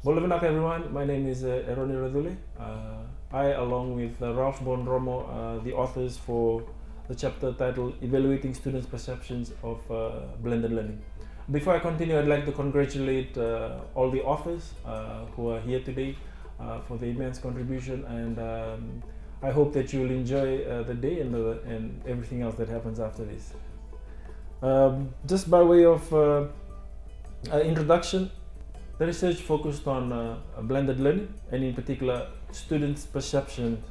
Bolavenak everyone, my name is Eroni. I, along with Ralph Bonromo, the authors for the chapter titled Evaluating Students' Perceptions of Blended Learning. Before I continue, I'd like to congratulate all the authors who are here today for the immense contribution, and I hope that you'll enjoy the day and everything else that happens after this. Just by way of introduction, the research focused on blended learning, and in particular students' perception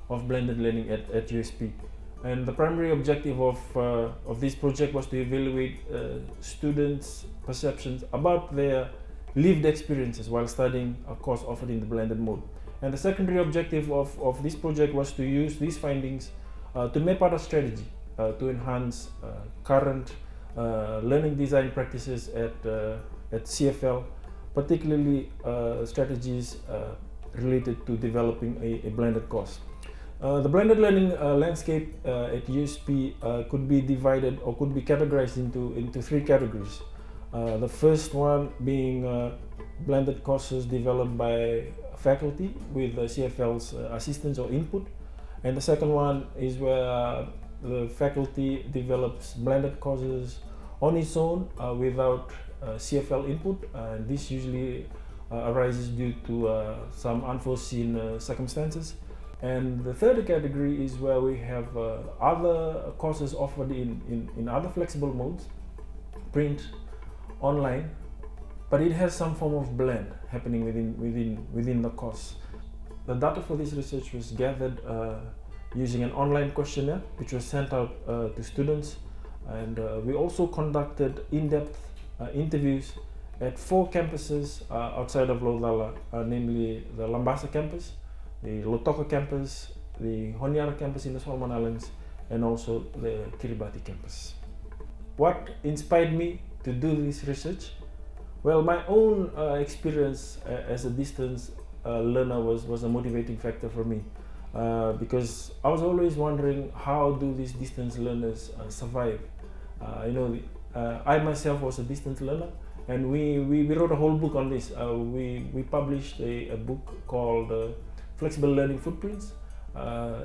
of blended learning at USP. And the primary objective of this project was to evaluate students' perceptions about their lived experiences while studying a course offered in the blended mode. And the secondary objective of this project was to use these findings to map out a strategy to enhance current learning design practices at CFL, particularly strategies related to developing a blended course. The blended learning landscape at USP could be divided or could be categorized into three categories. The first one being blended courses developed by faculty with CFL's assistance or input, and the second one is where the faculty develops blended courses on its own without CFL input, and this usually arises due to some unforeseen circumstances. And the third category is where we have other courses offered in other flexible modes, print, online, but it has some form of blend happening within the course. The data for this research was gathered using an online questionnaire which was sent out to students, and we also conducted in-depth interviews at 4 campuses outside of Lodala, namely the Lambasa campus, the Lotoko campus, the Honiara campus in the Solomon Islands, and also the Kiribati campus. What inspired me to do this research? Well, my own experience as a distance learner was a motivating factor for me, because I was always wondering, how do these distance learners survive? I myself was a distance learner, and we wrote a whole book on this. We published a book called Flexible Learning Footprints.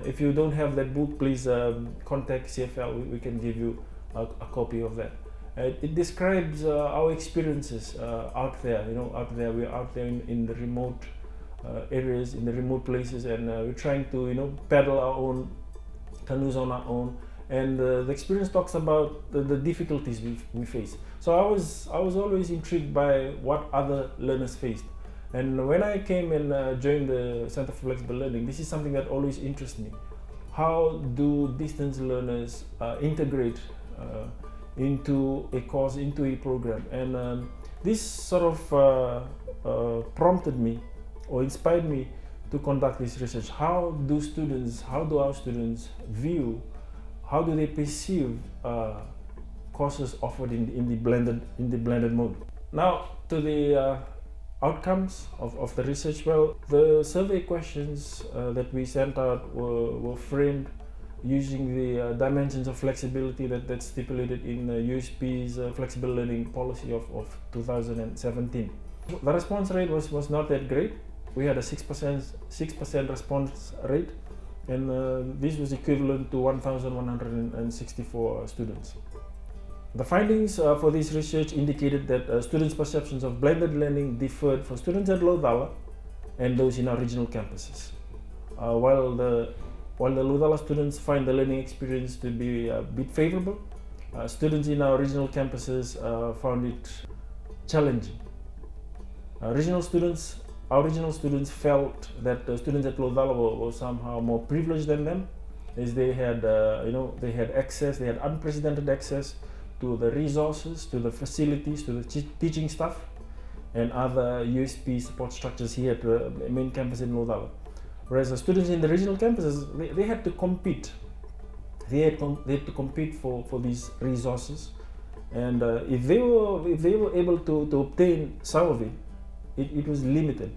If you don't have that book, please contact CFL. We can give you a copy of that. It describes our experiences out there. We're out there in the remote areas, in the remote places, and we're trying to paddle our own canoes on our own. And the experience talks about the difficulties we face. So I was always intrigued by what other learners faced. And when I came and joined the Center for Flexible Learning, this is something that always interests me. How do distance learners integrate into a course, into a program? And this sort of prompted me or inspired me to conduct this research. How do our students view, how do they perceive courses offered in the blended mode? Now, to the outcomes of the research. Well, the survey questions that we sent out were framed using the dimensions of flexibility that's stipulated in USP's flexible learning policy of 2017. The response rate was not that great. We had a 6% response rate, and this was equivalent to 1,164 students. The findings for this research indicated that students' perceptions of blended learning differed for students at Lodala and those in our regional campuses. While the Lodala students find the learning experience to be a bit favorable, students in our regional campuses found it challenging. Our regional students felt that students at Lodala were somehow more privileged than them, as they had unprecedented access to the resources, to the facilities, to the teaching staff, and other USP support structures here at the main campus in Lodala. Whereas the students in the regional campuses, they had to compete. They had to compete for these resources, and if they were able to obtain some of it, it was limited,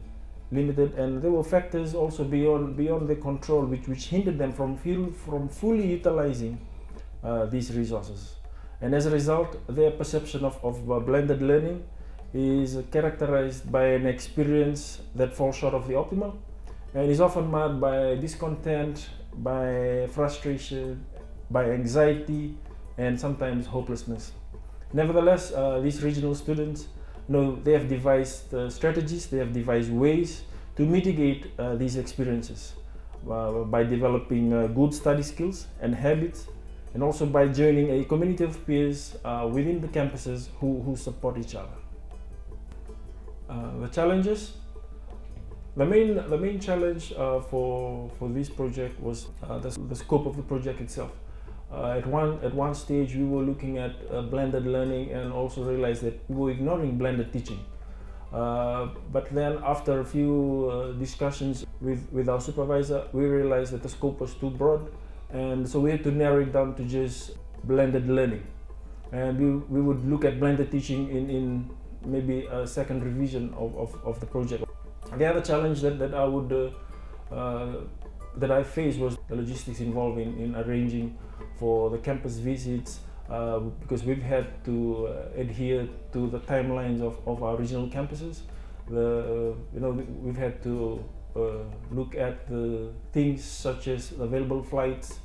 and there were factors also beyond their control which hindered them from fully utilizing these resources. And as a result, their perception of blended learning is characterized by an experience that falls short of the optimal and is often marked by discontent, by frustration, by anxiety, and sometimes hopelessness. Nevertheless, these regional students they have devised strategies, they have devised ways to mitigate these experiences by developing good study skills and habits, and also by joining a community of peers within the campuses who support each other. The challenges. The main challenge for this project was the scope of the project itself. At one stage, we were looking at blended learning and also realized that we were ignoring blended teaching. But then, after a few discussions with our supervisor, we realized that the scope was too broad, and so we had to narrow it down to just blended learning. And we would look at blended teaching in maybe a second revision of the project. The other challenge that I faced was the logistics involved in arranging for the campus visits, because we've had to adhere to the timelines of our regional campuses. We've had to look at the things such as available flights,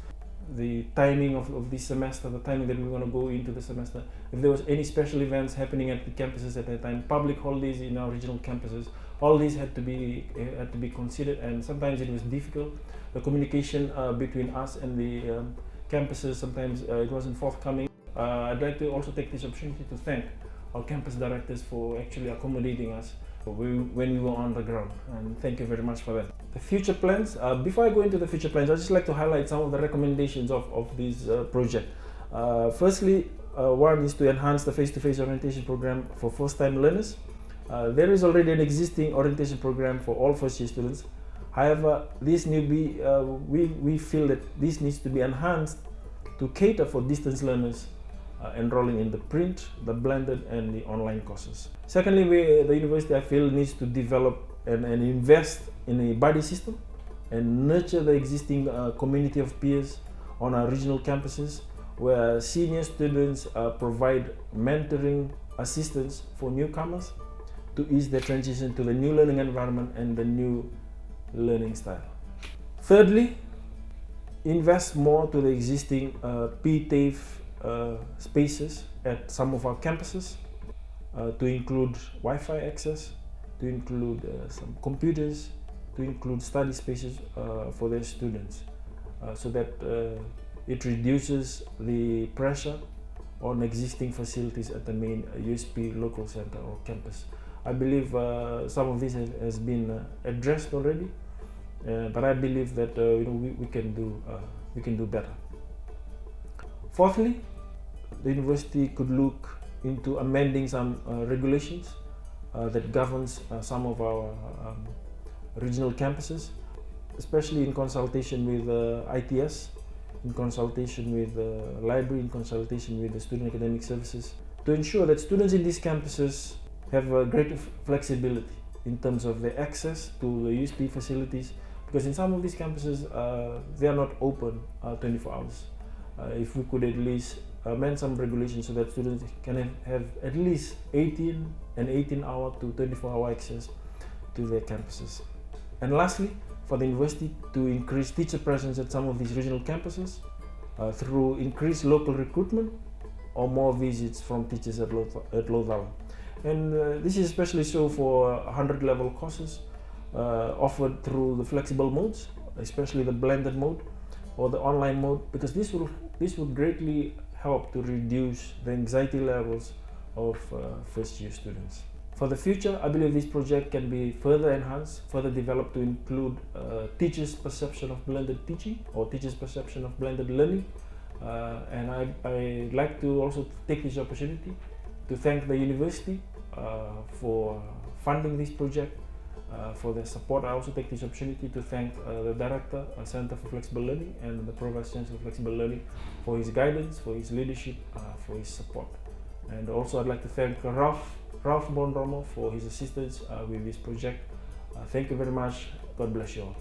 the timing of this semester, the timing that we're going to go into the semester. If there was any special events happening at the campuses at that time, public holidays in our regional campuses, all these had to be considered, and sometimes it was difficult. The communication between us and the campuses, sometimes it wasn't forthcoming. I'd like to also take this opportunity to thank our campus directors for actually accommodating us when we were on the ground, and thank you very much for that. The future plans. Before I go into the future plans, I'd just like to highlight some of the recommendations of this project. Firstly, one is to enhance the face-to-face orientation program for first-time learners. There is already an existing orientation program for all first-year students. However, this we feel that this needs to be enhanced to cater for distance learners enrolling in the print, the blended, and the online courses. Secondly, the university, I feel, needs to develop and invest in a buddy system and nurture the existing community of peers on our regional campuses, where senior students provide mentoring assistance for newcomers to ease their transition to the new learning environment and the new learning style. Thirdly, invest more to the existing PTAFE spaces at some of our campuses, to include Wi-Fi access, to include some computers, to include study spaces for their students, so that it reduces the pressure on existing facilities at the main USP local center or campus. I believe some of this has been addressed already, but I believe that we can do better. Fourthly, the university could look into amending some regulations that governs some of our regional campuses, especially in consultation with ITS, in consultation with the library, in consultation with the student academic services, to ensure that students in these campuses have a greater flexibility in terms of their access to the USP facilities, because in some of these campuses they are not open 24 hours. If we could at least amend some regulations so that students can have at least 18-hour to 24-hour access to their campuses. And lastly, for the university to increase teacher presence at some of these regional campuses through increased local recruitment or more visits from teachers at low level. And this is especially so for 100 level courses offered through the flexible modes, especially the blended mode or the online mode, because this will greatly help to reduce the anxiety levels of first year students. For the future, I believe this project can be further enhanced, further developed to include teachers' perception of blended teaching or teachers' perception of blended learning. And I'd like to also take this opportunity to thank the university for funding this project, for their support. I also take this opportunity to thank the Director, Center for Flexible Learning, and the Provost Chancellor for Flexible Learning for his guidance, for his leadership, for his support. And also I'd like to thank Ralph Bonromo for his assistance with this project. Thank you very much. God bless you all.